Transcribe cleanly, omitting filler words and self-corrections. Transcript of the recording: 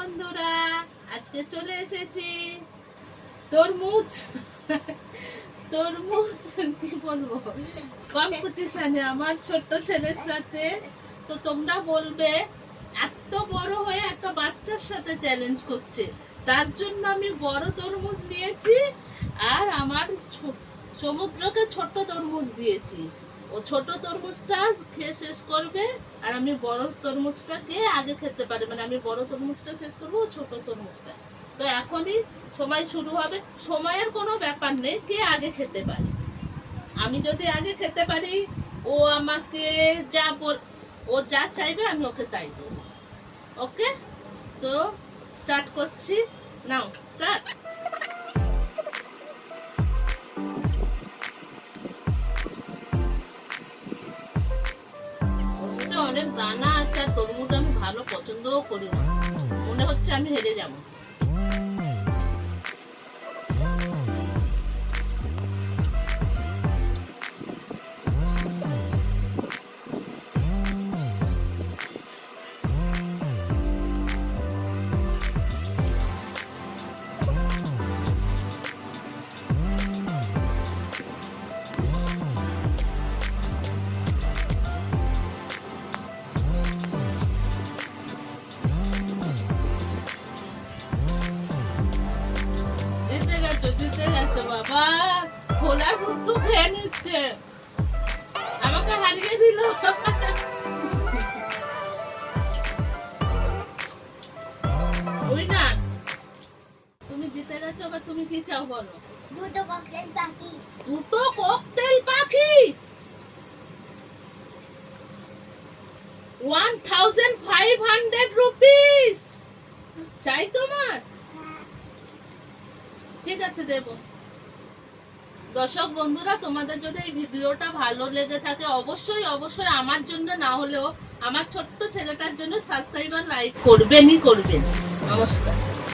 বন্ধুরা, আজকে চলে এসেছি তরমুজ তরমুজ কি বলবো কম্পিটিশনে আমার ছোট্ট ছেলের সাথে। তো তোমরা বলবে এত বড় হয়ে একটা বাচ্চার সাথে চ্যালেঞ্জ করছে, তার জন্য আমি বড় তরমুজ নিয়েছি আর আমার সমুদ্রকে ছোট তরমুজ দিয়েছি। ও ছোট তরমুজটা খেয়ে শেষ করবে আর আমি বড় তরমুজটা কে আগে খেতে পারে, মানে আমি বড় তরমুজটা শেষ করবো, ও ছোট তরমুজটা। তো এখনই সময় শুরু হবে, সময়ের কোনো ব্যাপার নেই, কে আগে খেতে পারে। আমি যদি আগে খেতে পারি, ও আমাকে ও যা চাইবে আমি ওকে তাই দেবো। ওকে, তো স্টার্ট করছি, নাও স্টার্ট। অনেক দানা আছে আর তরমুজ আমি ভালো পছন্দও করি না, মনে হচ্ছে আমি হেরে যাবো। বাবা খোলা দুধ খেয়ে নিচ্ছে, আমাকে হারিয়ে দিল। তুমি জিতে গেছো, বা তুমি কি চাও বলো? দুটো ককটেল পাখি। দুটো ককটেল পাখি 1500 রুপিস চাই তোমার? ঠিক আছে, দেবো। দর্শক বন্ধুরা, তোমাদের যদি এই ভিডিওটা ভালো লেগে থাকে অবশ্যই অবশ্যই আমার জন্য না হলেও আমার ছোট্ট ছেলেটার জন্য সাবস্ক্রাইব আর লাইক করবেনই করবেন। নমস্কার।